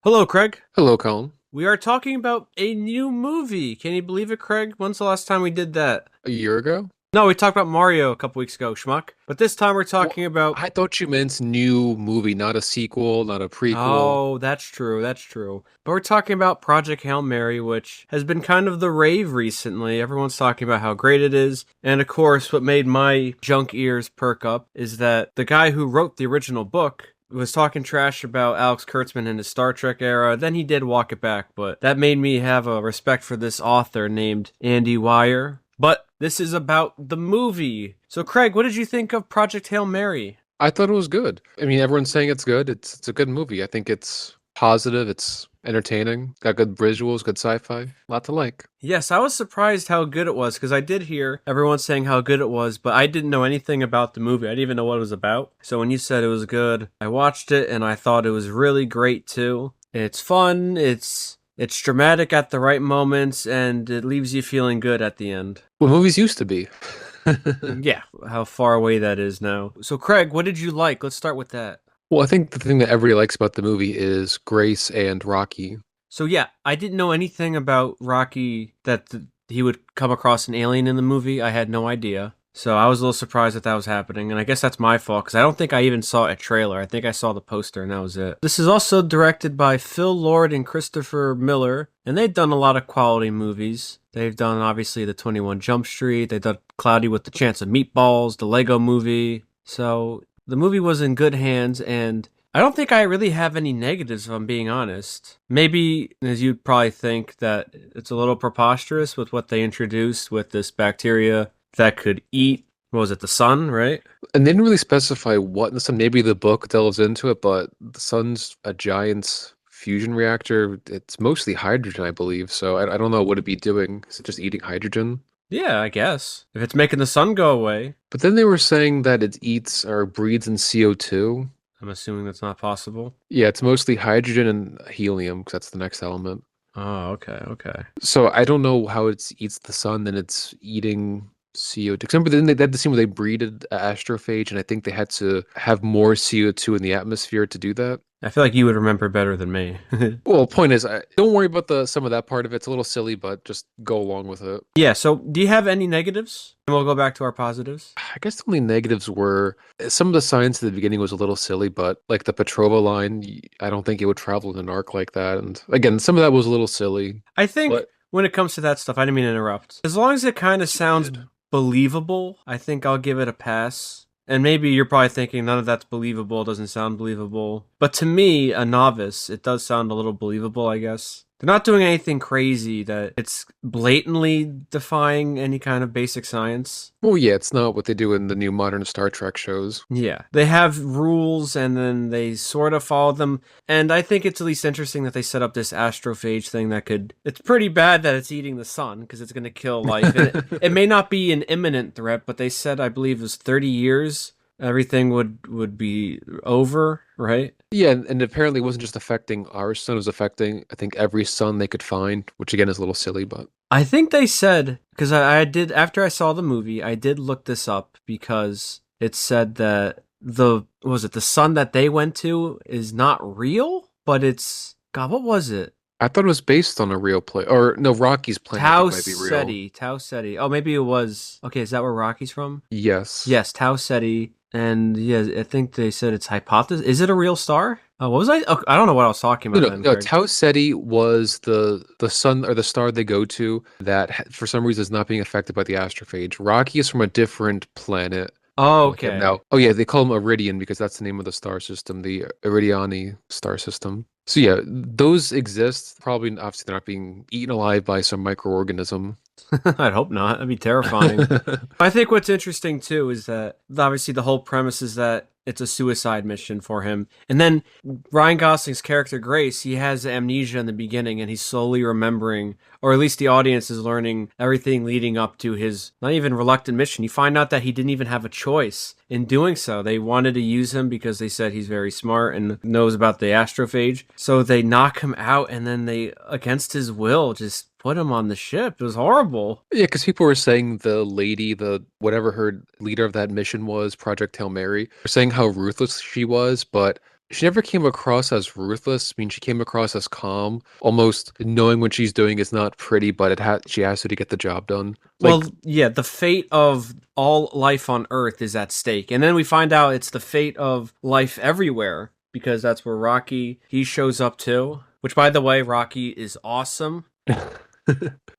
Hello, Craig. Hello, Colin. We are talking about a new movie. Can you believe it, Craig? When's the last time we did that? A year ago? No, we talked about Mario a couple weeks ago, schmuck. But this time we're Well, talking about. I thought you meant new movie, not a sequel, not a prequel. Oh, that's true. That's true. But we're talking about Project Hail Mary, which has been kind of the rave recently. Everyone's talking about how great it is. And of course, what made my junk ears perk up is that the guy who wrote the original book was talking trash about Alex Kurtzman in his Star Trek era. Then he did walk it back, but that made me have a respect for this author named Andy Weir. But this is about the movie. So, Craig, what did you think of Project Hail Mary? I thought it was good. I mean, everyone's saying it's good. It's a good movie. I think it's positive. It's entertaining. Got good visuals, good sci-fi. A lot to like. Yes, I was surprised how good it was because I did hear everyone saying how good it was, but I didn't know anything about the movie. I didn't even know what it was about. So when you said it was good, I watched it and I thought it was really great too. It's fun, it's dramatic at the right moments, and it leaves you feeling good at the end. What movies used to be. Yeah, how far away that is now. So Craig, what did you like? Let's start with that. Well, I think the thing that everybody likes about the movie is Grace and Rocky. So yeah, I didn't know anything about Rocky that he would come across an alien in the movie. I had no idea. So I was a little surprised that that was happening, and I guess that's my fault because I don't think I even saw a trailer. I think I saw the poster and that was it. This is also directed by Phil Lord and Christopher Miller, and they've done a lot of quality movies. They've done obviously the 21 Jump Street. They've done Cloudy with the Chance of Meatballs, the Lego Movie. So the movie was in good hands, and I don't think I really have any negatives if I'm being honest. Maybe, as you'd probably think, that it's a little preposterous with what they introduced with this bacteria that could eat, what was it, the sun, right? And they didn't really specify what in the sun. Maybe the book delves into it, but the sun's a giant fusion reactor. It's mostly hydrogen, I believe. So I don't know what it'd be doing. Is it just eating hydrogen? Yeah, I guess. If it's making the sun go away, But then they were saying that it eats or breathes in CO2. I'm assuming that's not possible. Yeah, it's mostly hydrogen and helium because that's the next element. Oh, okay, okay. So I don't know how it eats the sun and it's eating CO2. 'Cause remember, then they had the scene where they breeded an astrophage, and I think they had to have more CO2 in the atmosphere to do that. I feel like you would remember better than me. Well, point is, don't worry about the some of that part of it. It's a little silly, but just go along with it. Yeah, so do you have any negatives? And we'll go back to our positives. I guess the only negatives were some of the science at the beginning was a little silly, but like the Petrova line, I don't think it would travel in an arc like that. And again, some of that was a little silly, I think but when it comes to that stuff, I didn't mean to interrupt. As long as it kind of sounds did. believable, I think I'll give it a pass. And maybe you're probably thinking none of that's believable, doesn't sound believable. But to me, a novice, it does sound a little believable, I guess. They're not doing anything crazy that it's blatantly defying any kind of basic science. Well, yeah, it's not what they do in the new modern Star Trek shows. Yeah. They have rules and then they sort of follow them. And I think it's at least interesting that they set up this astrophage thing that could. It's pretty bad that it's eating the sun because it's going to kill life. And it may not be an imminent threat, but they said, I believe, it was 30 years. Everything would be over, right? Yeah, and apparently it wasn't just affecting our sun, it was affecting, I think, every sun they could find, which again is a little silly, but I think they said, because I did, after I saw the movie, I did look this up because it said that what was it, the sun that they went to is not real, but it's, God, what was it? I thought it was based on a real play, or no, Rocky's planet I Tau think might be real. Ceti, Tau Ceti. Oh, maybe it was. Okay, is that where Rocky's from? Yes. Yes, Tau Ceti. And yeah, I think they said it's hypothesis. Is it a real star? What was I? Oh, I don't know what I was talking No, about no, then, no. Craig. Tau Ceti was the sun or the star they go to that for some reason is not being affected by the astrophage. Rocky is from a different planet. Oh, Look at okay. now. Oh yeah, they call him Iridian because that's the name of the star system, the Iridiani star system. So yeah, those exist. Probably obviously they're not being eaten alive by some microorganism. I'd hope not. That'd be terrifying. I think what's interesting too is that obviously the whole premise is that it's a suicide mission for him. And then Ryan Gosling's character Grace, he has amnesia in the beginning and he's slowly remembering, or at least the audience is learning everything leading up to his not even reluctant mission. You find out that he didn't even have a choice in doing so. They wanted to use him because they said he's very smart and knows about the astrophage. So they knock him out and then they, against his will, just put him on the ship. It was horrible. Yeah, because people were saying the lady, the whatever her leader of that mission was, Project Hail Mary, were saying how ruthless she was, but she never came across as ruthless. I mean, she came across as calm, almost knowing when she's doing is not pretty, but she has to get the job done. Like, Well, yeah, the fate of all life on Earth is at stake. And then we find out it's the fate of life everywhere because that's where Rocky he shows up too. Which by the way, Rocky is awesome.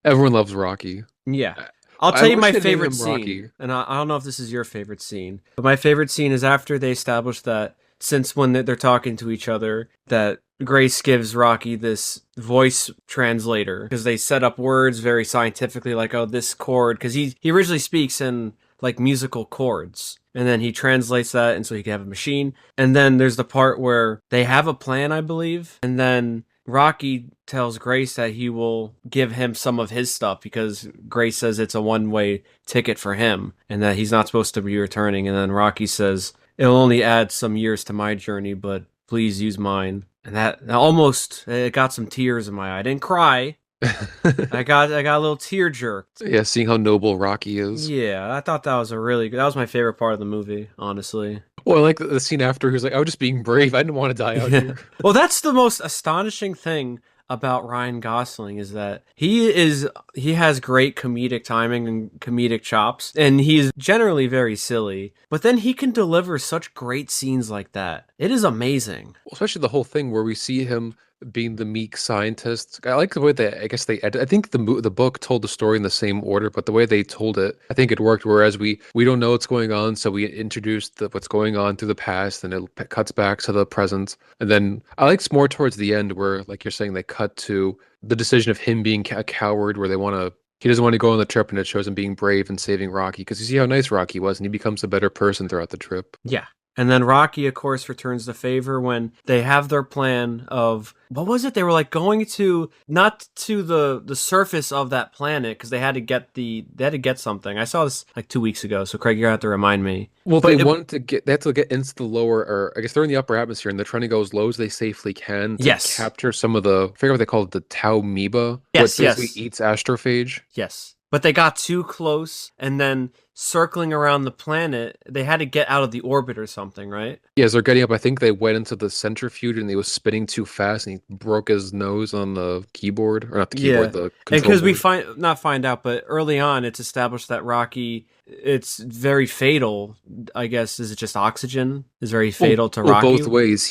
everyone loves Rocky. Yeah. I I'll I tell you wish my they'd name favorite him scene. Rocky. And I don't know if this is your favorite scene, but my favorite scene is after they establish that since when they're talking to each other, that Grace gives Rocky this voice translator because they set up words very scientifically, like, oh, this chord, because he originally speaks in like musical chords. And then he translates that, and so he can have a machine. And then there's the part where they have a plan, I believe. And then Rocky tells Grace that he will give him some of his stuff because Grace says it's a one-way ticket for him and that he's not supposed to be returning. And then Rocky says, it'll only add some years to my journey, but please use mine. And that almost it got some tears in my eye. I didn't cry. I got a little tear jerked. Yeah, seeing how noble Rocky is. Yeah, I thought that was a really good. That was my favorite part of the movie, honestly. Well, I like the scene after he was like, I was just being brave. I didn't want to die out Yeah. here. Well, that's the most astonishing thing about Ryan Gosling is that he has great comedic timing and comedic chops and he's generally very silly, but then he can deliver such great scenes like that. It is amazing. Well, especially the whole thing where we see him being the meek scientist. I like the way they, I guess they edit. I think the book told the story in the same order, but the way they told it, I think it worked. Whereas we don't know what's going on, so we introduce what's going on through the past, and it cuts back to the present. And then I liked more towards the end where, like you're saying, they cut to the decision of him being a coward, where they want to. He doesn't want to go on the trip, and it shows him being brave and saving Rocky because you see how nice Rocky was, and he becomes a better person throughout the trip. Yeah. And then Rocky, of course, returns the favor when they have their plan of what was it? They were like going to not to the surface of that planet because they had to get something. I saw this like 2 weeks ago, so Craig, you're gonna have to remind me. Well, But it, they have to get into the lower, or I guess they're in the upper atmosphere, and they're trying to go as low as they safely can to yes, capture some of the, I forget what they call it, the tau amoeba, what yes, basically yes, eats astrophage. yes. But they got too close, and then circling around the planet, they had to get out of the orbit or something, right? Yeah, as they're getting up, I think they went into the centrifuge and he was spinning too fast and he broke his nose on the keyboard, or not the keyboard, Yeah, the and control because we board. find not find out, but early on, it's established that Rocky, it's very fatal. I guess is it just oxygen is very fatal to Rocky? Both ways.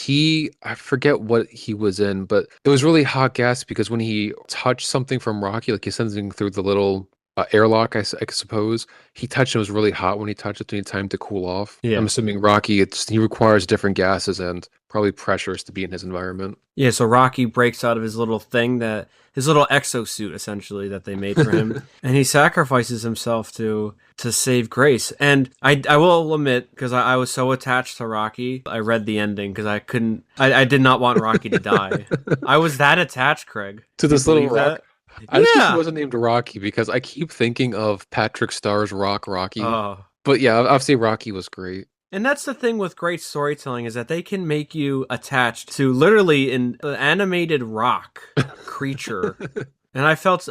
I forget what he was in, but it was really hot gas because when he touched something from Rocky, like he's sending through the little airlock, I suppose, he touched it. It was really hot when he touched it. So he need time to cool off. I'm Yeah, assuming Rocky, he requires different gases and probably pressures to be in his environment. yeah. So Rocky breaks out of his little thing that his little exosuit essentially that they made for him, and he sacrifices himself to save Grace. And I will admit because I was so attached to Rocky, I read the ending because I couldn't. I did not want Rocky to die. I was that attached, Craig. To Can you this little believe rock. that? I just wish it Yeah. wasn't named Rocky because I keep thinking of Patrick Starr's Rock Rocky. Oh. But yeah, obviously Rocky was great. And that's the thing with great storytelling is that they can make you attached to literally an animated rock creature. And I felt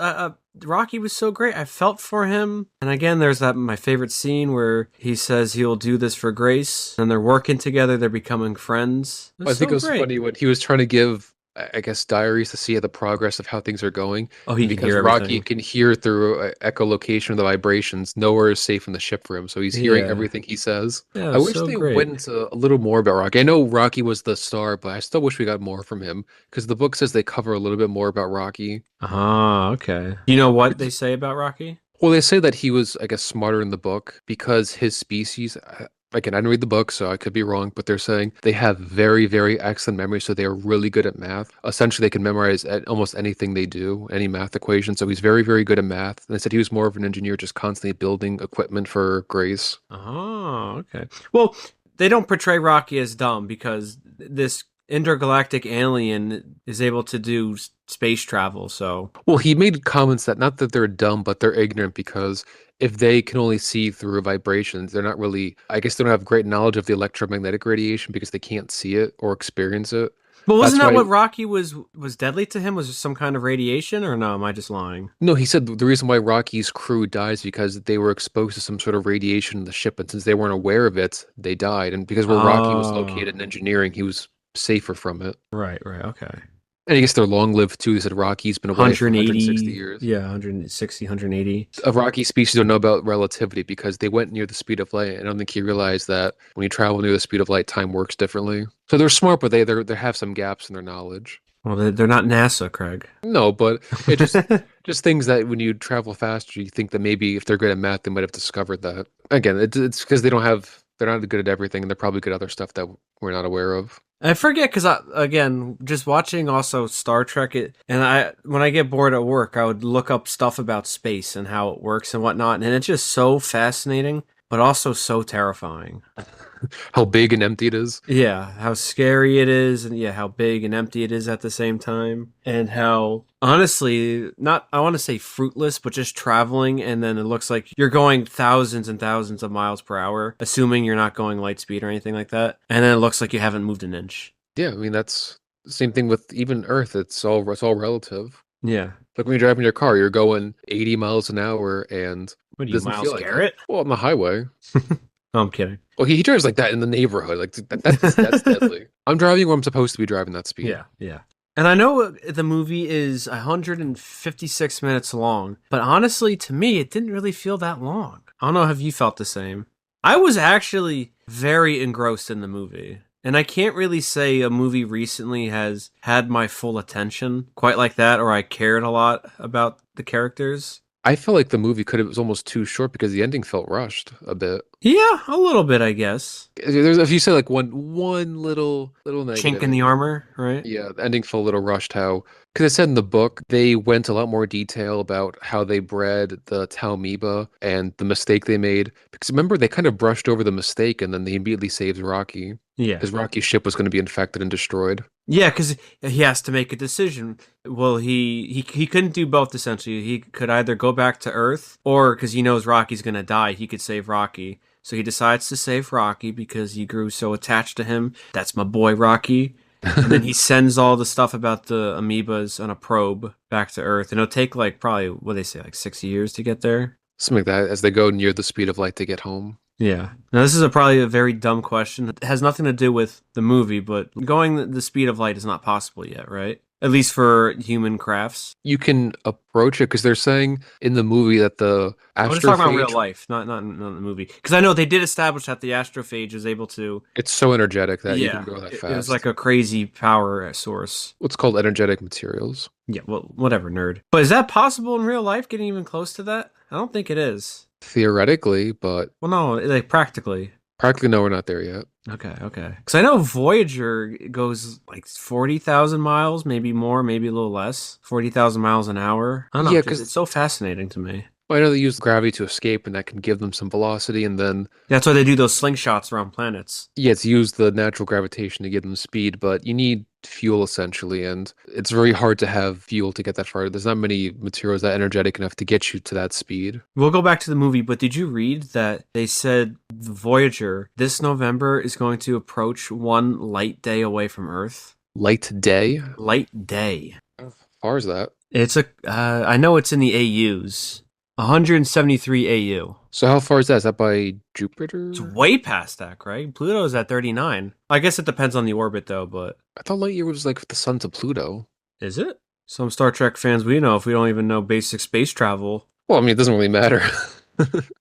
Rocky was so great. I felt for him. And again, there's that my favorite scene where he says he'll do this for Grace, and they're working together. They're becoming friends. I It's think so it was great. funny when he was trying to give, I guess, diaries to see the progress of how things are going. Oh, he And can because hear Rocky everything. can hear through echolocation of the vibrations, nowhere is safe in the ship for him. So he's hearing Yeah. everything he says. Yeah, it I was wish so they great. went into a little more about Rocky. I know Rocky was the star, but I still wish we got more from him because the book says they cover a little bit more about Rocky. Ah, okay. You know what they say about Rocky? Well, they say that he was, I guess, smarter in the book because his species. Again, I didn't read the book, so I could be wrong, but they're saying they have very, very excellent memory, so they are really good at math. Essentially, they can memorize almost anything they do, any math equation. So he's very, very good at math. And they said he was more of an engineer, just constantly building equipment for Grace. Oh, okay. Well, they don't portray Rocky as dumb because this intergalactic alien is able to do space travel. So, Well, he made comments that not that they're dumb, but they're ignorant because if they can only see through vibrations, they're not really, I guess they don't have great knowledge of the electromagnetic radiation because they can't see it or experience it. but wasn't That's that why, what Rocky was deadly to him? Was there some kind of radiation, or no? Am I just lying? no, he said the reason why Rocky's crew dies because they were exposed to some sort of radiation in the ship, and since they weren't aware of it, they died. And because where Rocky was Oh, located in engineering, he was safer from it. Right, right, okay. And I guess they're long lived too. They said Rocky's been away for 160 180, years. yeah, 160, 180. A Rocky species don't know about relativity because they went near the speed of light. I don't think he realized that when you travel near the speed of light, time works differently. So they're smart, but they have some gaps in their knowledge. Well, they're not NASA, Craig. No, but it just things that when you travel faster, you think that maybe if they're good at math, they might have discovered that. Again, it's because they're not good at everything, and they're probably good at other stuff that we're not aware of. I forget because again, just watching also Star Trek, and when I get bored at work, I would look up stuff about space and how it works and whatnot, and it's just so fascinating, but also so terrifying. How big and empty it is. Yeah, how scary it is, and yeah, how big and empty it is at the same time, and how honestly, not I want to say fruitless, but just traveling, and then it looks like you're going thousands and thousands of miles per hour, assuming you're not going light speed or anything like that, and then it looks like you haven't moved an inch. Yeah, I mean that's the same thing with even Earth. It's all relative. Yeah. Like when you're driving your car, you're going 80 miles an hour and What are it you, doesn't feel Miles like it. Garrett? Well, on the highway. No, I'm kidding. Well, he drives like that in the neighborhood. Like that's deadly. I'm driving where I'm supposed to be driving that speed. Yeah, yeah. And I know the movie is 156 minutes long, but honestly, to me, it didn't really feel that long. I don't know if you felt the same. I was actually very engrossed in the movie. And I can't really say a movie recently has had my full attention quite like that, or I cared a lot about the characters. I feel like the movie could have was almost too short because the ending felt rushed a bit. Yeah, a little bit, I guess. There's if you say like one little Chink negative, in the armor, right? yeah, the ending felt a little rushed. How because it said in the book they went a lot more detail about how they bred the Talmiba and the mistake they made. Because remember they kind of brushed over the mistake and then they immediately saved Rocky Yeah. because Rocky's ship was going to be infected and destroyed. Yeah, because he has to make a decision. Well, he couldn't do both essentially. He could either go back to Earth, or because he knows Rocky's gonna die, he could save Rocky. So he decides to save Rocky because he grew so attached to him. That's my boy Rocky. And then he sends all the stuff about the amoebas on a probe back to Earth, and it'll take like probably what they say like 6 years to get there. Something like that as they go near the speed of light to get home. Yeah. Now, this is probably a very dumb question. It has nothing to do with the movie, but going the speed of light is not possible yet, right? At least for human crafts. You can approach it because they're saying in the movie that the I'm just talking about real astrophage life, not the movie. Because I know they did establish that the astrophage is able to. it's so energetic that you can Yeah, go that it was fast. like a crazy power source. What's called energetic materials. Yeah, well, whatever, nerd. But is that possible in real life? Getting even close to that? I don't think it is. Theoretically, but Well, no, like practically. practically no, we're not there yet. Okay, okay. Because I know Voyager goes like 40,000 miles, maybe more, maybe a little less. 40,000 miles an hour. I don't know. Yeah, It's so fascinating to me. I know they use gravity to escape, and that can give them some velocity, and then That's why they do those slingshots around planets. yeah, it's used the natural gravitation to give them speed, but you need fuel essentially, and it's very hard to have fuel to get that far. There's not many materials that energetic enough to get you to that speed. We'll go back to the movie, but did you read that they said the Voyager this November is going to approach one light day away from Earth? Light day? Light day. How far is that? It's I know it's in the AUs. 173 AU. So how far is that? Is that by Jupiter? It's way past that, Craig. Pluto's at 39. I guess it depends on the orbit, though, but. I thought light year was like the sun to Pluto. Is it? Some Star Trek fans we know if we don't even know basic space travel. Well, I mean, it doesn't really matter.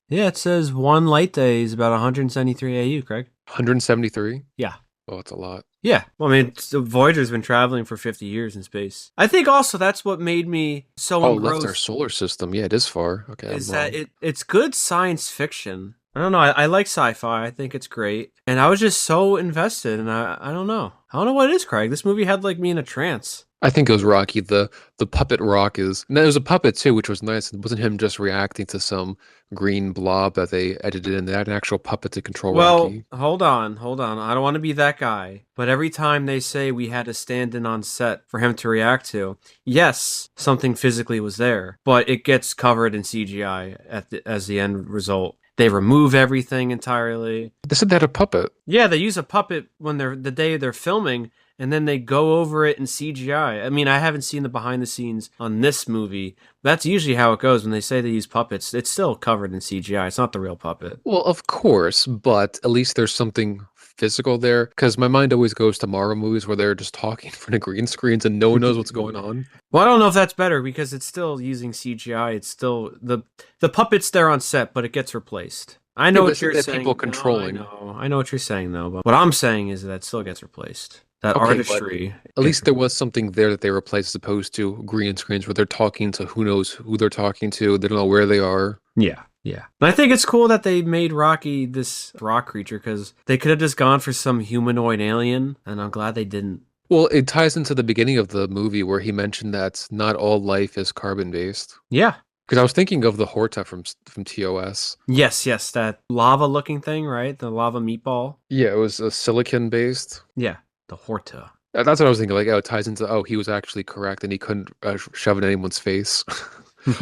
Yeah, it says one light day is about 173 AU, Craig. 173? Yeah. Oh, that's a lot. Yeah. Well, I mean, Voyager's been traveling for 50 years in space. I think also that's what made me so Oh, engrossed. left our solar system. Yeah, it is far. Okay, I'm Is that wrong. it's good science fiction. I don't know. I like sci-fi. I think it's great. And I was just so invested, and I don't know. I don't know what it is, Craig. This movie had like me in a trance. I think it was Rocky. The puppet rock is. And there was a puppet too, which was nice. It wasn't him just reacting to some green blob that they edited in. They had an actual puppet to control Well, Rocky. hold on. I don't want to be that guy. But every time they say we had to stand in on set for him to react to, yes, something physically was there, but it gets covered in CGI as the end result. They remove everything entirely. They said they had a puppet. Yeah, they use a puppet when the day they're filming, and then they go over it in CGI. I mean, I haven't seen the behind the scenes on this movie. That's usually how it goes when they say they use puppets. It's still covered in CGI. It's not the real puppet. Well, of course, but at least there's something physical there? Because my mind always goes to Marvel movies where they're just talking in front of green screens and no one knows what's going on. Well, I don't know if that's better because it's still using CGI. It's still the puppets there on set, but it gets replaced. I Yeah, know but what it's like you're they have people saying. No, I controlling. know. I know what you're saying though, but what I'm saying is that it still gets replaced. That Okay, but artistry at gets least there replaced. was something there that they replaced as opposed to green screens where they're talking to who knows who they're talking to. They don't know where they are. Yeah, yeah. And I think it's cool that they made Rocky this rock creature because they could have just gone for some humanoid alien, and I'm glad they didn't. Well, it ties into the beginning of the movie where he mentioned that not all life is carbon based. Yeah. Because I was thinking of the Horta from TOS. Yes, yes, that lava looking thing, right? The lava meatball. Yeah, it was a silicon based. Yeah, the Horta. That's what I was thinking. Like, oh, it ties into, oh, he was actually correct and he couldn't shove it in anyone's face.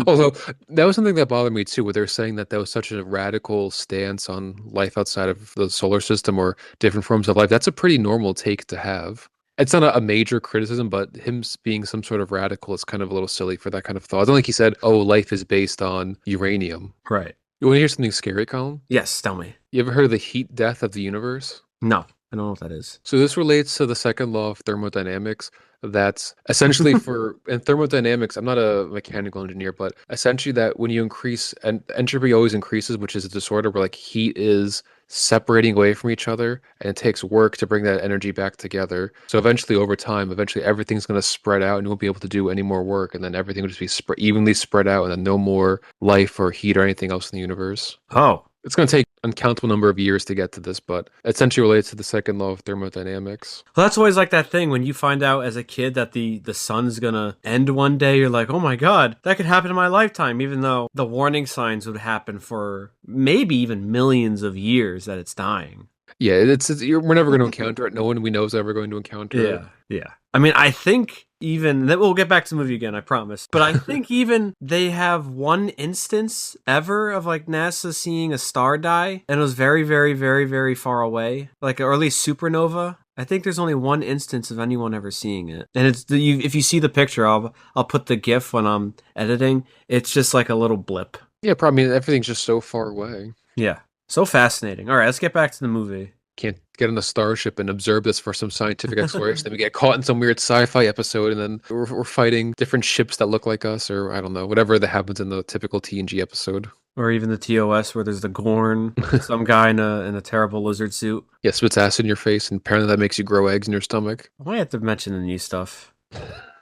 Although, that was something that bothered me too, where they're saying that that was such a radical stance on life outside of the solar system or different forms of life. That's a pretty normal take to have. It's not a major criticism, but being some sort of radical is kind of a little silly for that kind of thought. It's not like he said, oh, life is based on uranium. Right. You want to hear something scary, Colin? Yes, tell me. You ever heard of the heat death of the universe? No, I don't know what that is. So this relates to the second law of thermodynamics. That's essentially for in thermodynamics, I'm not a mechanical engineer, but essentially that when you increase and entropy always increases, which is a disorder where like heat is separating away from each other and it takes work to bring that energy back together. So eventually over time, eventually everything's going to spread out and you won't be able to do any more work and then everything will just be evenly spread out and then no more life or heat or anything else in the universe. Oh, It's going to take uncountable number of years to get to this, but essentially relates to the second law of thermodynamics. well, that's always like that thing when you find out as a kid that the sun's gonna end one day. You're like, oh my god, that could happen in my lifetime, even though the warning signs would happen for maybe even millions of years that it's dying. Yeah, we're never going to encounter it. No one we know is ever going to encounter it. Yeah, yeah. I mean, I think even that we'll get back to the movie again, I promise. But I think even they have one instance ever of like NASA seeing a star die, and it was very, very, very, very far away, like or at least supernova. I think there's only one instance of anyone ever seeing it, and if you see the picture, I'll put the GIF when I'm editing. It's just like a little blip. Yeah, probably. I mean, everything's just so far away. Yeah, so fascinating. All right, let's get back to the movie. Can't get on a starship and observe this for some scientific exploration. Then we get caught in some weird sci-fi episode, and then we're fighting different ships that look like us, or I don't know, whatever that happens in the typical TNG episode. Or even the TOS where there's the Gorn, some guy in a terrible lizard suit. Yeah, spits acid in your face, and apparently that makes you grow eggs in your stomach. I might have to mention the new stuff.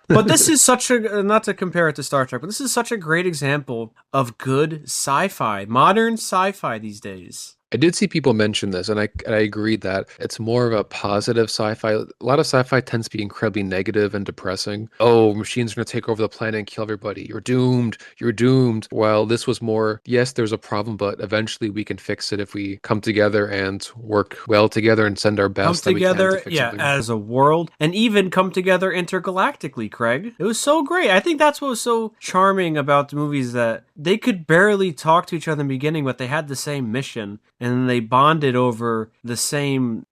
But this is such a, not to compare it to Star Trek, but this is such a great example of good sci-fi, modern sci-fi these days. I did see people mention this, and I agreed that it's more of a positive sci-fi. A lot of sci-fi tends to be incredibly negative and depressing. Oh, machines are going to take over the planet and kill everybody. You're doomed. You're doomed. While this was more, yes, there's a problem, but eventually we can fix it if we come together and work well together and send our Come best that we can to together, fix yeah, something. as a world, and even come together intergalactically, Craig. It was so great. I think that's what was so charming about the movies, that they could barely talk to each other in the beginning, but they had the same mission, and they bonded over the same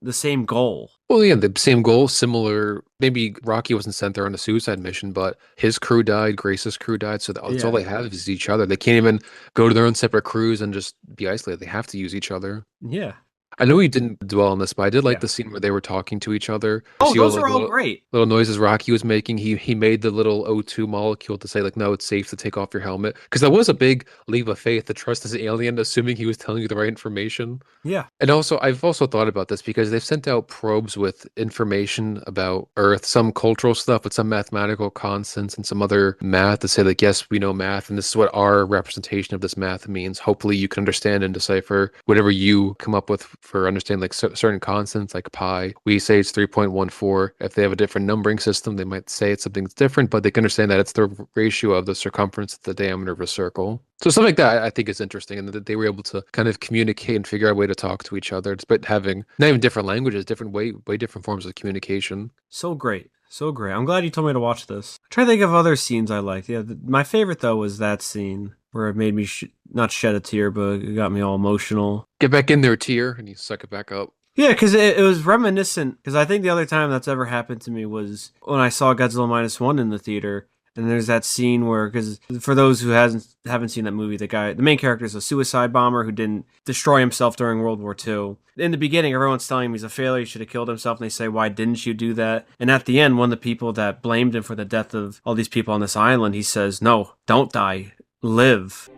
goal. Well, yeah, the same goal, similar. Maybe Rocky wasn't sent there on a suicide mission, but his crew died, Grace's crew died, so that's all Yeah. they have is each other. They can't even go to their own separate crews and just be isolated. They have to use each other. Yeah. I know we didn't dwell on this, but I did like Yeah. the scene where they were talking to each other. You Oh, see all those like are the all great. little noises Rocky was making. He made the little O2 molecule to say like, no, it's safe to take off your helmet. Because that was a big leap of faith to trust this alien, assuming he was telling you the right information. Yeah. And also, I've also thought about this because they've sent out probes with information about Earth, some cultural stuff with some mathematical constants and some other math to say like, yes, we know math, and this is what our representation of this math means. Hopefully, you can understand and decipher whatever you come up with for understanding like certain constants like pi. We say it's 3.14. If they have a different numbering system, they might say it's something different, but they can understand that it's the ratio of the circumference to the diameter of a circle. So something like that I think is interesting, and that they were able to kind of communicate and figure out a way to talk to each other, despite having not even different languages, different way different forms of communication. So great. So great. I'm glad you told me to watch this. I'm trying to think of other scenes I liked. Yeah, my favorite though was that scene where it made me not shed a tear, but it got me all emotional. Get back in there, tear, and you suck it back up. Yeah, because it was reminiscent. Because I think the other time that's ever happened to me was when I saw Godzilla Minus One in the theater. And there's that scene where, because for those who haven't seen that movie, the main character is a suicide bomber who didn't destroy himself during World War II. In the beginning, everyone's telling him he's a failure, he should have killed himself, and they say, "Why didn't you do that?" And at the end, one of the people that blamed him for the death of all these people on this island, he says, "No, don't die, live."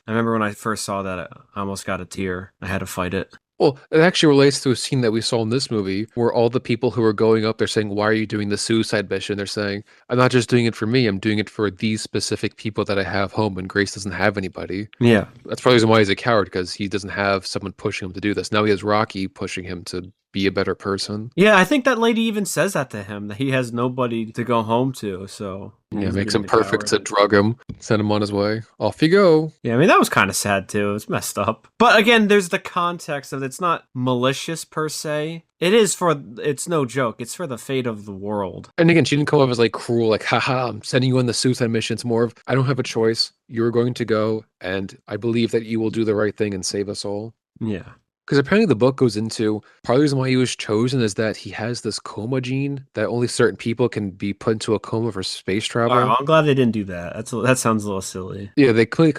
I remember when I first saw that, I almost got a tear. I had to fight it. Well, it actually relates to a scene that we saw in this movie where all the people who are going up, they're saying, "Why are you doing the suicide mission?" They're saying, "I'm not just doing it for me, I'm doing it for these specific people that I have home," and Grace doesn't have anybody. Yeah. That's probably the reason why he's a coward, because he doesn't have someone pushing him to do this. Now he has Rocky pushing him to be a better person. Yeah, I think that lady even says that to him, that he has nobody to go home to, so Yeah, he's makes being him the perfect to coward. drug him, send him on his way. Off you go. Yeah, I mean, that was kind of sad too. It's messed up. But again, there's the context of it's not malicious per se. It's no joke. It's for the fate of the world. And again, she didn't come off as like cruel, like, haha, I'm sending you on the suicide mission. It's more of, I don't have a choice. You're going to go, and I believe that you will do the right thing and save us all. Yeah. Because apparently the book goes into part of the reason why he was chosen is that he has this coma gene that only certain people can be put into a coma for space All right, well, travel. I'm glad they didn't do that. That sounds a little silly. Yeah,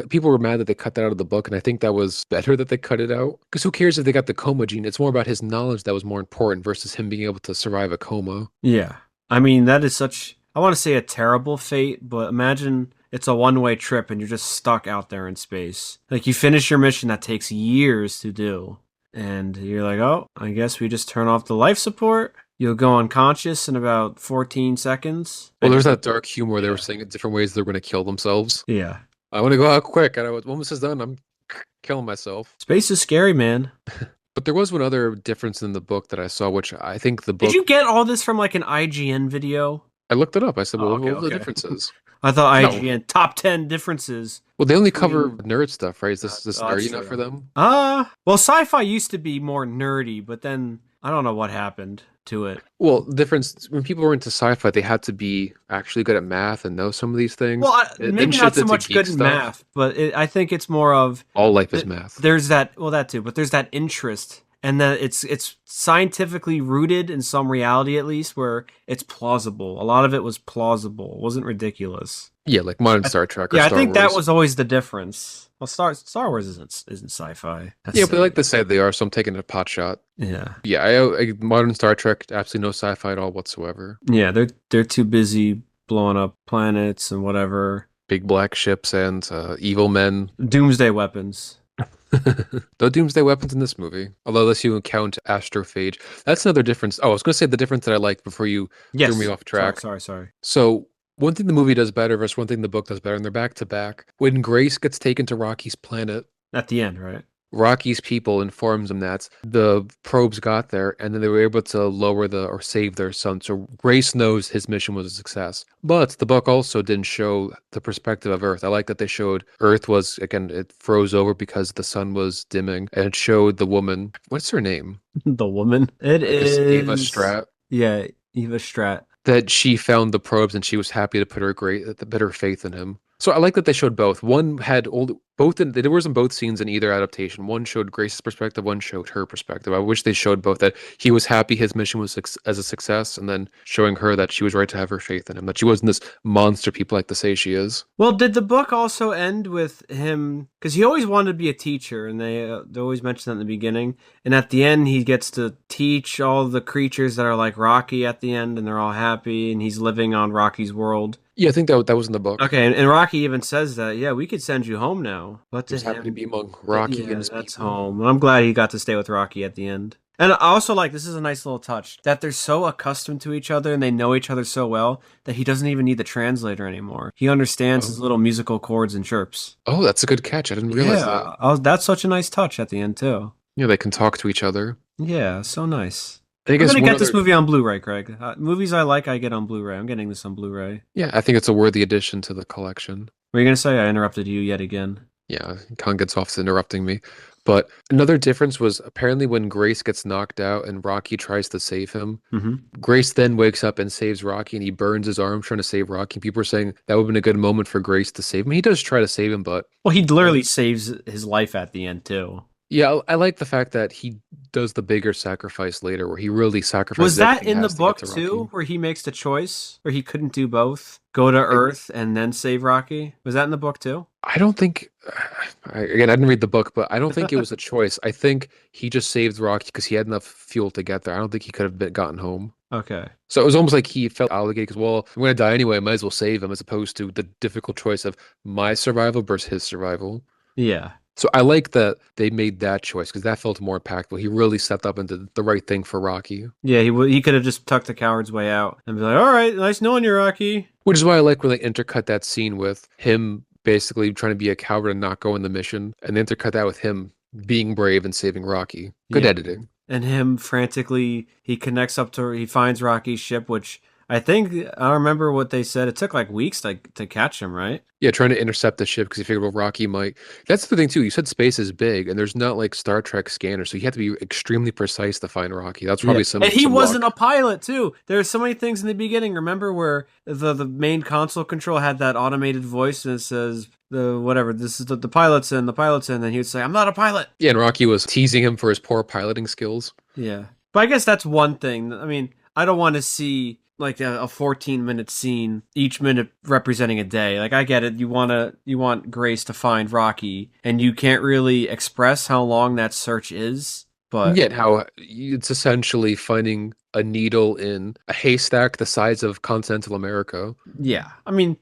people were mad that they cut that out of the book, and I think that was better that they cut it out. Because who cares if they got the coma gene? It's more about his knowledge that was more important versus him being able to survive a coma. Yeah. I mean, that is such, I want to say a terrible fate, but imagine it's a one-way trip and you're just stuck out there in space. Like you finish your mission that takes years to do. And you're like, "Oh, I guess we just turn off the life support. You'll go unconscious in about 14 seconds." Well, there's that dark humor where they were Yeah. saying different ways they're going to kill themselves. Yeah. I want to go out quick. And when this is done, I'm killing myself. Space is scary, man. But there was one other difference in the book that I saw, which I think the Did book, you get all this from like an IGN video? I looked it up. I said, Oh, well, okay, what were the okay. differences? I thought No. IGN top 10 differences Well, they only cover between. nerd stuff, right? Is this Oh, that's nerdy enough for true. them? Well, sci-fi used to be more nerdy, but then I don't know what happened to it. Well, the difference when people were into sci-fi, they had to be actually good at math and know some of these Well, things. It then maybe not so shifted to much geek good in stuff. math, but I think it's more of All life is math. there's that, well, that too, but there's that interest, and that it's scientifically rooted in some reality, at least, where it's plausible. A lot of it was plausible. It wasn't ridiculous. Yeah, like modern Star Trek or Yeah, I Star think that Wars. was always the difference. Well, Star Wars isn't sci-fi. That's Yeah, but silly. like they said they are, so I'm taking a pot shot. Yeah. Yeah, modern Star Trek, absolutely no sci-fi at all whatsoever. Yeah, they're too busy blowing up planets and whatever. Big black ships and evil men. Doomsday weapons. No doomsday weapons in this movie, although unless you count astrophage. That's another difference. Oh, I was going to say the difference that I like before you threw me Yes. off track. Sorry. So one thing the movie does better versus one thing the book does better, and they're back to back. When Grace gets taken to Rocky's planet, At the end, right? Rocky's people informs them that the probes got there and then they were able to lower or save their son. So Grace knows his mission was a success. But the book also didn't show the perspective of Earth. I like that they showed Earth was, again, it froze over because the sun was dimming, and it showed the woman. What's her name? The woman. It I guess Ava is. Strat. Yeah, Eva Strat. That she found the probes and she was happy to put her faith in him. So I like that they showed both. One had there was in both scenes in either adaptation. One showed Grace's perspective, one showed her perspective. I wish they showed both, that he was happy his mission was as a success, and then showing her that she was right to have her faith in him, that she wasn't this monster people like to say she is. Well, did the book also end with him? Because he always wanted to be a teacher, and they always mention that in the beginning. And at the end, he gets to teach all the creatures that are like Rocky at the end, and they're all happy, and he's living on Rocky's world. Yeah, I think that was in the book. Okay, and Rocky even says that, yeah, we could send you home now. But He to was happy to him, be among Rocky yeah, and his that's people. home. I'm glad he got to stay with Rocky at the end. And I also like, this is a nice little touch, that they're so accustomed to each other and they know each other so well that he doesn't even need the translator anymore. He understands his little musical chords and chirps. Oh, that's a good catch. I didn't realize that. That's such a nice touch at the end too. Yeah, they can talk to each other. Yeah, so nice. I I'm guess gonna one get this other. movie on Blu-ray, Craig. Movies I like, I get on Blu-ray. I'm getting this on Blu-ray. Yeah, I think it's a worthy addition to the collection. What are you gonna say? I interrupted you yet again. Yeah, Khan gets off to interrupting me. But another difference was apparently when Grace gets knocked out and Rocky tries to save him, Mm-hmm. Grace then wakes up and saves Rocky, and he burns his arm trying to save Rocky. People are saying that would have been a good moment for Grace to save him. He does try to save him, but Well, he literally saves his life at the end too. Yeah, I like the fact that he does the bigger sacrifice later, where he really Was sacrifices that everything he in the has to get book to too, Rocky. where he makes the choice, where he couldn't do both, go to I, Earth and then save Rocky? Was that in the book too? I don't think, again, I didn't read the book, but I don't think it was a choice. I think he just saved Rocky because he had enough fuel to get there. I don't think he could have gotten home. Okay. So it was almost like he felt obligated because, well, I'm going to die anyway. I might as well save him, as opposed to the difficult choice of my survival versus his survival. Yeah. So I like that they made that choice because that felt more impactful. He really stepped up and did the right thing for Rocky. Yeah, he could have just tucked the coward's way out and be like, "All right, nice knowing you, Rocky." Which is why I like when they intercut that scene with him basically trying to be a coward and not go on the mission, and they intercut that with him being brave and saving Rocky. Good Yeah. editing. And him frantically, he finds Rocky's ship, which I think I don't remember what they said. It took like weeks to catch him, right? Yeah, trying to intercept the ship because he figured, well, Rocky might. That's the thing too. You said space is big, and there's not like Star Trek scanners, so you have to be extremely precise to find Rocky. That's Yeah, probably and he some wasn't a luck. pilot too. There's so many things in the beginning. Remember where the main console control had that automated voice and it says the whatever this is the pilot's in, and he would say, "I'm not a pilot." Yeah, and Rocky was teasing him for his poor piloting skills. Yeah, but I guess that's one thing. I mean, I don't want to see like a 14-minute scene, each minute representing a day. Like I get it. You want Grace to find Rocky, and you can't really express how long that search is. But Yet how it's essentially finding a needle in a haystack the size of continental America. yeah, I mean,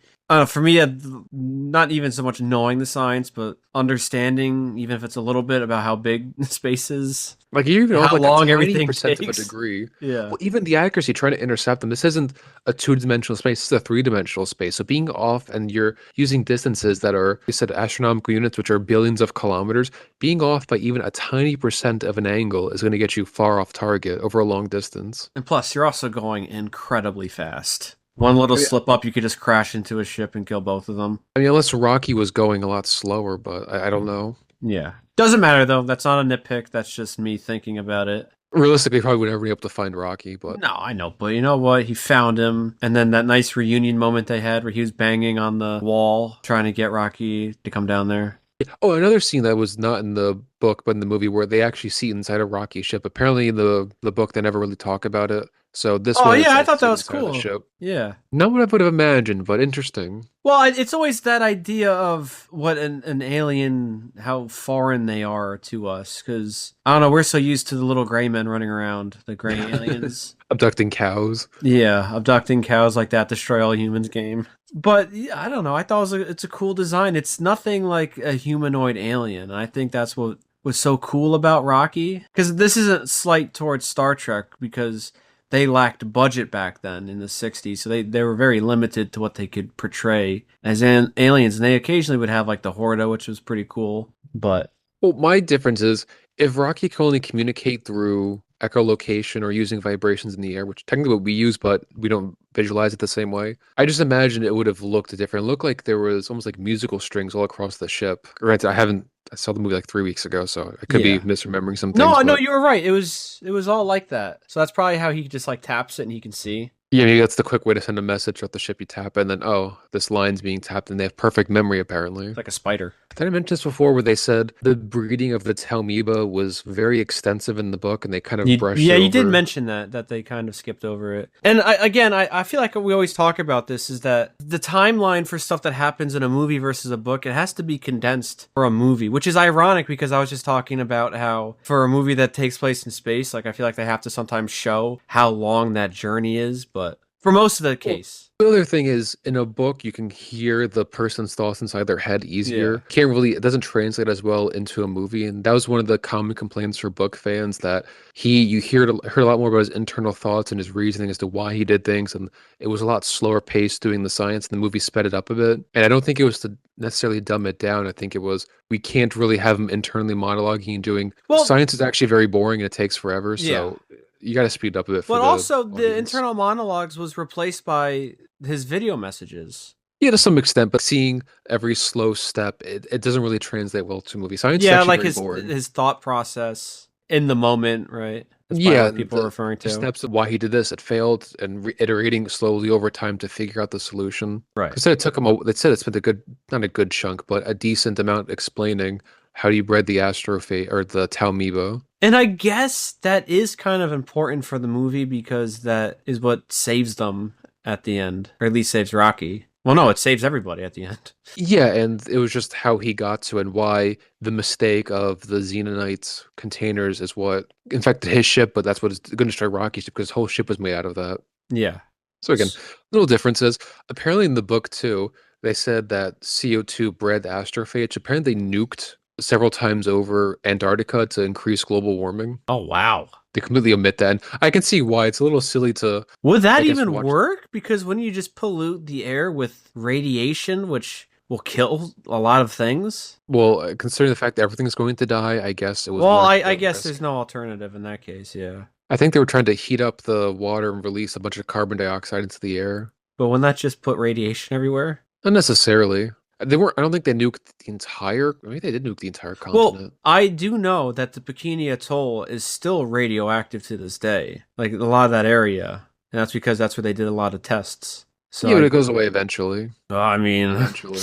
for me, not even so much knowing the science, but understanding, even if it's a little bit about how big space is, Like you're even off how like a long tiny everything percent of a takes. degree. Yeah. Well, even the accuracy trying to intercept them. This isn't a two-dimensional space. This is a three-dimensional space. So being off and you're using distances that are, you said, astronomical units, which are billions of kilometers. Being off by even a tiny percent of an angle is going to get you far off target over a long distance. And plus, you're also going incredibly fast. One little slip up, you could just crash into a ship and kill both of them. I mean, unless Rocky was going a lot slower, but I don't know. Yeah. Doesn't matter, though. That's not a nitpick. That's just me thinking about it. Realistically, probably would never be able to find Rocky, but No, I know, but you know what? He found him, and then that nice reunion moment they had where he was banging on the wall trying to get Rocky to come down there. oh, another scene that was not in the book but in the movie where they actually see inside a Rocky ship. Apparently, in the book they never really talk about it. So this Oh one is yeah, I them thought that seeing was inside of the cool. ship. Yeah. Not what I would have imagined, but interesting. Well, it's always that idea of what an alien, how foreign they are to us, because I don't know, we're so used to the little gray men running around, the gray aliens. Abducting cows. Yeah, abducting cows like that, destroy all humans game. But yeah, I don't know. I thought it's a cool design. It's nothing like a humanoid alien. I think that's what was so cool about Rocky. Because this isn't slight towards Star Trek because they lacked budget back then in the 60s. So they were very limited to what they could portray as aliens. And they occasionally would have like the Horda, which was pretty cool. But Well, my difference is if Rocky can only communicate through echolocation or using vibrations in the air, which technically what we use, but we don't visualize it the same way. I just imagine it would have looked different. It looked like there was almost like musical strings all across the ship. Granted, I saw the movie like 3 weeks ago, so I could be yeah. misremembering some things, No, no, but you were right. It was all like that. So that's probably how he just like taps it and he can see. yeah, maybe that's the quick way to send a message off the ship. You tap it, and then, oh, this line's being tapped, and they have perfect memory, apparently. It's like a spider. Did I mention this before where they said the breeding of the Talmiba was very extensive in the book and they kind of brushed Yeah, it you did over? mention that they kind of skipped over it. And I feel like we always talk about this is that the timeline for stuff that happens in a movie versus a book, it has to be condensed for a movie, which is ironic because I was just talking about how for a movie that takes place in space, like I feel like they have to sometimes show how long that journey is, but for most of the Well, case. the other thing is, in a book, you can hear the person's thoughts inside their head Yeah. easier. Can't really, it doesn't translate as well into a movie. And that was one of the common complaints for book fans that you heard a lot more about his internal thoughts and his reasoning as to why he did things. And it was a lot slower paced doing the science, and the movie sped it up a bit. And I don't think it was to necessarily dumb it down. I think it was, we can't really have him internally monologuing and doing, Well, science is actually very boring and it takes forever. yeah. So you got to speed up a bit for But the also the audience. internal monologues was replaced by his video messages. Yeah, to some extent, but seeing every slow step, it doesn't really translate well to movie. Science is Yeah, actually like very boring. his thought process in the moment, right? That's probably Yeah, what people are referring the to. steps of why he did this, it failed, and reiterating slowly over time to figure out the solution. Right. Because it took him, they said it spent a good, not a good chunk, but a decent amount explaining how do you bred the astrophage or the Talmiba? And I guess that is kind of important for the movie because that is what saves them at the end, or at least saves Rocky. Well, no, it saves everybody at the end. Yeah, and it was just how he got to and why the mistake of the Xenonite containers is what infected his ship, but that's what is going to destroy Rocky's ship because his whole ship was made out of that. Yeah. So again, little differences. Apparently in the book too, they said that CO2 bred the astrophage. Apparently they nuked several times over Antarctica to increase global warming. Oh, wow. They completely omit that. And I can see why it's a little silly to, Would that I guess, even watch. work? Because wouldn't you just pollute the air with radiation, which will kill a lot of things? Well, considering the fact that everything's going to die, I guess it was Well, worth I the guess there's risk. no alternative in that case, yeah. I think they were trying to heat up the water and release a bunch of carbon dioxide into the air. But wouldn't that just put radiation everywhere? Not necessarily. They weren't, I don't think they nuked the entire, maybe they did nuke the entire Well, continent. I do know that the Bikini Atoll is still radioactive to this day, like a lot of that area, and that's because that's where they did a lot of tests. So Yeah, but it goes away eventually. I mean, Eventually.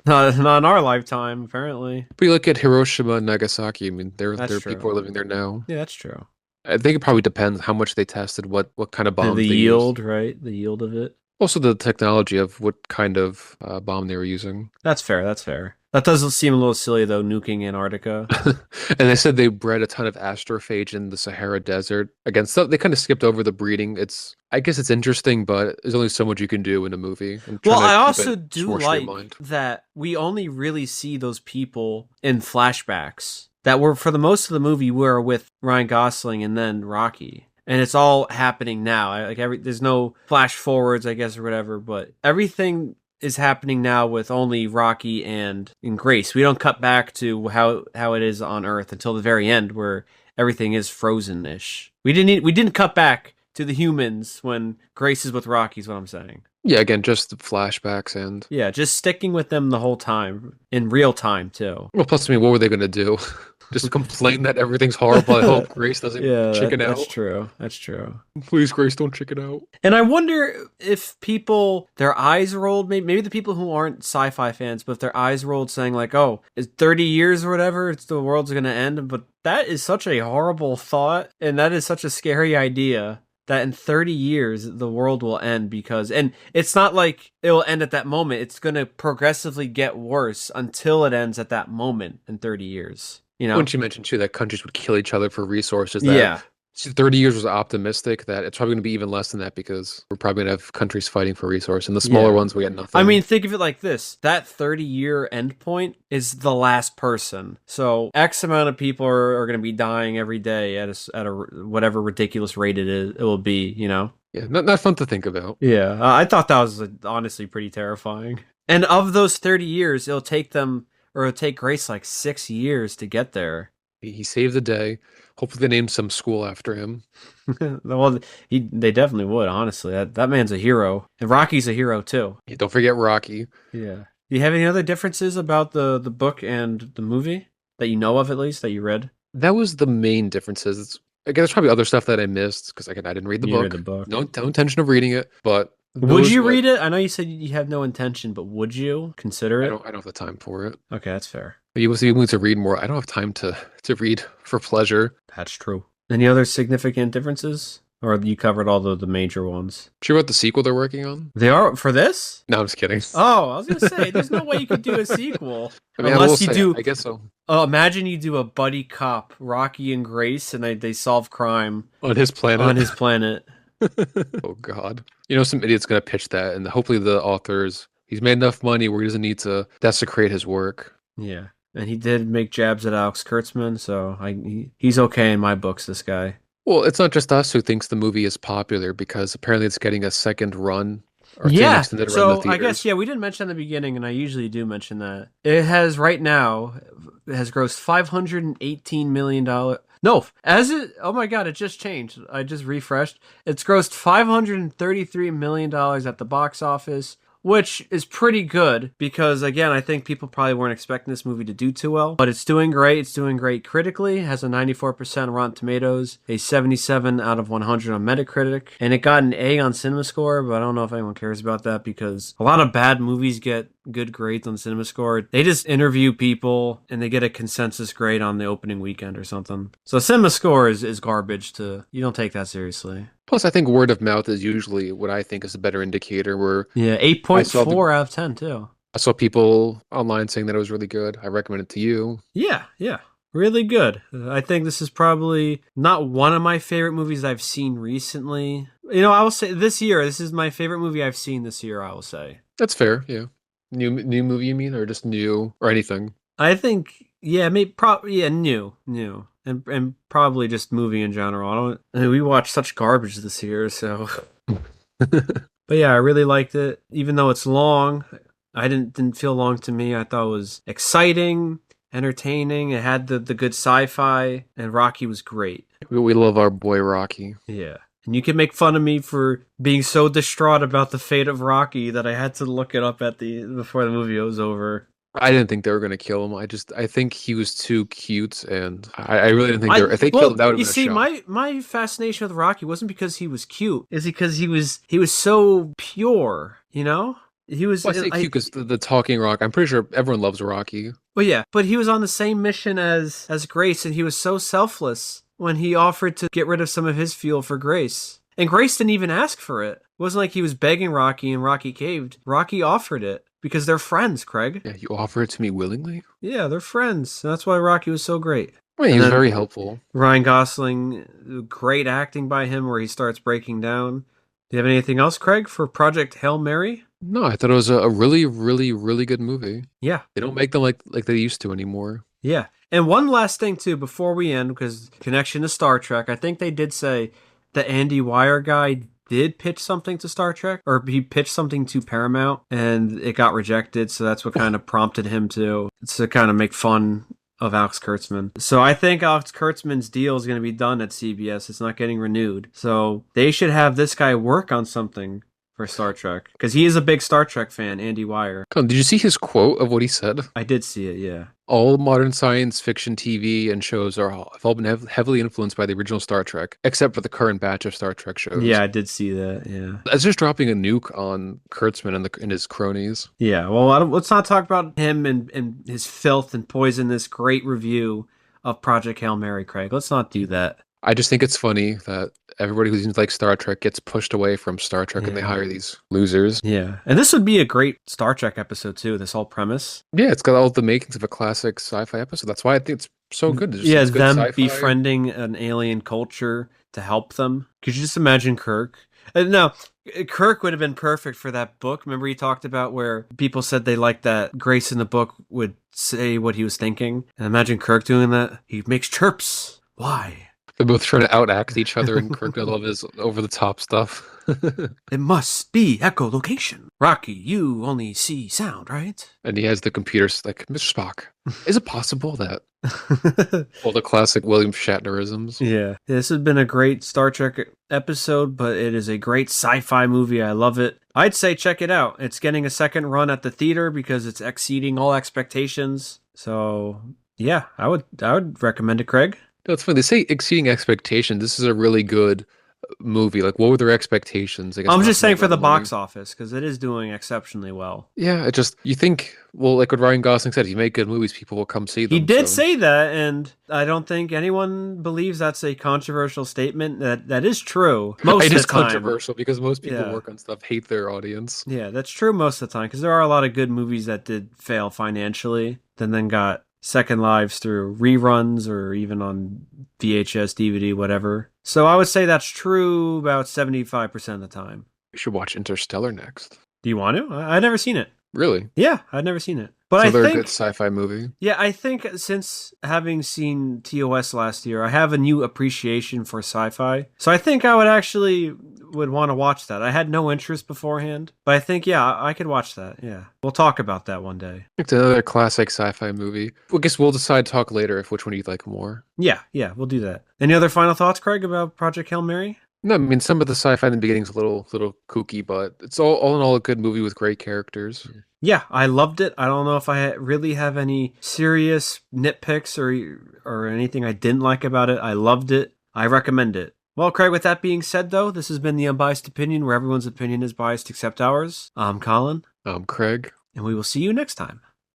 not in our lifetime, apparently. But you look at Hiroshima and Nagasaki, I mean, That's there true. people are living there now. Yeah, that's true. I think it probably depends how much they tested, what kind of The bombs they used. yield, right? The yield of it. Also the technology of what kind of bomb they were using. That's fair. That's fair. That does seem a little silly though, nuking Antarctica. And they said they bred a ton of astrophage in the Sahara Desert. Again, so they kind of skipped over the breeding. I guess it's interesting, but there's only so much you can do in a movie. And Well, trying to I keep also it just do more like streamlined. that we only really see those people in flashbacks that were for the most of the movie were with Ryan Gosling and then Rocky. And it's all happening now. There's no flash forwards, I guess, or whatever, but everything is happening now with only Rocky and Grace. We don't cut back to how it is on Earth until the very end where everything is frozen-ish. We didn't cut back to the humans when Grace is with Rocky is what I'm saying. Yeah, again, just the flashbacks and Yeah, just sticking with them the whole time in real time too. well, plus, I mean, what were they gonna do? Just complain that everything's horrible. I hope Grace doesn't Yeah, chicken that's out. true. That's true. Please, Grace, don't chicken out. And I wonder if people, their eyes rolled, maybe the people who aren't sci-fi fans, but if their eyes rolled saying like, oh, it's 30 years or whatever, the world's going to end. But that is such a horrible thought. And that is such a scary idea that in 30 years, the world will end and it's not like it will end at that moment. It's going to progressively get worse until it ends at that moment in 30 years. You know? Once you mentioned too that countries would kill each other for resources, that Yeah. 30 years was optimistic. That it's probably going to be even less than that because we're probably going to have countries fighting for resource, and the smaller Yeah. ones we get I nothing. mean, think of it like this. That 30-year endpoint is the last person. So X amount of people are going to be dying every day at a whatever ridiculous rate it will be, you know? Yeah, not fun to think about. Yeah. I thought that was honestly pretty terrifying. And of those 30 years, it'll take Grace like 6 years to get there. He saved the day. Hopefully, they named some school after him. Well, they definitely would, honestly. That man's a hero. And Rocky's a hero too. Yeah, don't forget Rocky. Yeah. Do you have any other differences about the book and the movie that you know of, at least, that you read? That was the main differences. Again, there's probably other stuff that I missed because again, I didn't read the You read book. the book. No intention of reading it, but Would those you what read it? I know you said you have no intention, but would you consider it? I don't have the time for it. Okay, that's fair. But you need to read more. I don't have time to read for pleasure. That's true. Any other significant differences? Or you covered all the major ones? Sure about the sequel they're working on? They are for this? No, I'm just kidding. Oh, I was gonna say, there's no way you could do a sequel I mean, I will unless you say, do. I guess so. Imagine you do a buddy cop, Rocky and Grace, and they solve crime On his planet. on his planet. Oh God. You know, some idiot's gonna pitch that, and hopefully the he's made enough money where he doesn't need to desecrate his work. Yeah, and he did make jabs at Alex Kurtzman, so he's okay in my books. This guy. Well, it's not just us who thinks the movie is popular because apparently it's getting a second run or getting Yeah, extended run in so the I guess theaters. we didn't mention in the beginning, and I usually do mention that it has right now it has grossed $518 million. No, oh my god, it just changed. I just refreshed. It's grossed $533 million at the box office, which is pretty good because, again, I think people probably weren't expecting this movie to do too well. But it's doing great. It's doing great critically. It has a 94% Rotten Tomatoes, a 77 out of 100 on Metacritic, and it got an A on CinemaScore, but I don't know if anyone cares about that because a lot of bad movies get good grades on CinemaScore. They just interview people and they get a consensus grade on the opening weekend or something. So CinemaScore is garbage to, you don't take that seriously. Plus, I think word of mouth is usually what I think is a better indicator. Where Yeah, I saw the 8.4 out of 10 too. I saw people online saying that it was really good. I recommend it to you. Yeah, yeah. Really good. I think this is probably not one of my favorite movies I've seen recently. I will say this year, this is my favorite movie I've seen this year, I will say. That's fair. Yeah. New movie, you mean, or just new or anything? I think, yeah, new. And probably just movie in general. We watched such garbage this year, so. But yeah, I really liked it. Even though it's long, I didn't feel long to me. I thought it was exciting, entertaining. It had the good sci-fi, and Rocky was great. We love our boy Rocky. Yeah. And you can make fun of me for being so distraught about the fate of Rocky that I had to look it up before the movie was over. I didn't think they were gonna kill him. I think he was too cute, and I really didn't think they were. If they killed him, that would have you been a see, shock. my fascination with Rocky wasn't because he was cute. It's because he was so pure. He was. Well, I say cute because the talking Rock. I'm pretty sure everyone loves Rocky. Well, yeah, but he was on the same mission as Grace, and he was so selfless when he offered to get rid of some of his fuel for Grace. And Grace didn't even ask for it. It wasn't like he was begging Rocky and Rocky caved. Rocky offered it because they're friends, Craig. Yeah, you offer it to me willingly. Yeah, they're friends. That's why Rocky was so great. I mean, he was very helpful. Ryan Gosling, great acting by him where he starts breaking down. Do you have anything else, Craig, for Project Hail Mary? No, I thought it was a really, really, really good movie. Yeah. They don't make them like they used to anymore. Yeah. And one last thing, too, before we end, because connection to Star Trek, I think they did say the Andy Weir guy did pitch something to Star Trek, or he pitched something to Paramount, and it got rejected, so that's what kind of prompted him to kind of make fun of Alex Kurtzman. So I think Alex Kurtzman's deal is going to be done at CBS. It's not getting renewed. So they should have this guy work on something for Star Trek, because he is a big Star Trek fan, Andy Weir. Did you see his quote of what he said? I did see it, yeah. All modern science fiction TV and shows have all been heavily influenced by the original Star Trek, except for the current batch of Star Trek shows. Yeah, I did see that, yeah. That's just dropping a nuke on Kurtzman and his cronies. Yeah, well, let's not talk about him and his filth and poison this great review of Project Hail Mary, Craig. Let's not do that. I just think it's funny that everybody who seems like Star Trek gets pushed away from Star Trek and they hire these losers. Yeah. And this would be a great Star Trek episode, too, this whole premise. Yeah, it's got all the makings of a classic sci-fi episode. That's why I think it's so good. It's them befriending an alien culture to help them. Could you just imagine Kirk? No, Kirk would have been perfect for that book. Remember he talked about where people said they liked that Grace in the book would say what he was thinking? And imagine Kirk doing that. He makes chirps. Why? They're both trying to outact each other, and Kirk does all of his over-the-top stuff. It must be echolocation. Rocky, you only see sound, right? And he has the computers like, Mr. Spock, is it possible that all the classic William Shatnerisms? Yeah. This has been a great Star Trek episode, but it is a great sci-fi movie. I love it. I'd say check it out. It's getting a second run at the theater because it's exceeding all expectations. So, yeah, I would recommend it, Craig. That's funny. They say exceeding expectations. This is a really good movie. Like, what were their expectations? I guess I'm just saying for the box office, because it is doing exceptionally well. Yeah, you think, well, like what Ryan Gosling said, if you make good movies, people will come see them. He did say that, and I don't think anyone believes that's a controversial statement. That is true. It is controversial because most people who work on stuff hate their audience. Yeah, that's true most of the time, because there are a lot of good movies that did fail financially, then got second lives through reruns or even on VHS, DVD, whatever. So I would say that's true about 75% of the time. We should watch Interstellar next. Do you want to? I've never seen it. Really? Yeah, I'd never seen it. But I think a good sci-fi movie. Yeah, I think since having seen TOS last year, I have a new appreciation for sci-fi. So I think I would want to watch that. I had no interest beforehand, but I think, yeah, I could watch that. Yeah. We'll talk about that one day. It's another classic sci-fi movie. I guess we'll decide talk later which one you'd like more. Yeah, we'll do that. Any other final thoughts, Craig, about Project Hail Mary? No, I mean some of the sci-fi in the beginning's a little kooky, but it's all in all a good movie with great characters. Yeah, I loved it. I don't know if I really have any serious nitpicks or anything I didn't like about it. I loved it. I recommend it. Well, Craig, with that being said, though, this has been the Unbiased Opinion, where everyone's opinion is biased except ours. I'm Colin, Craig. and we will see you next time.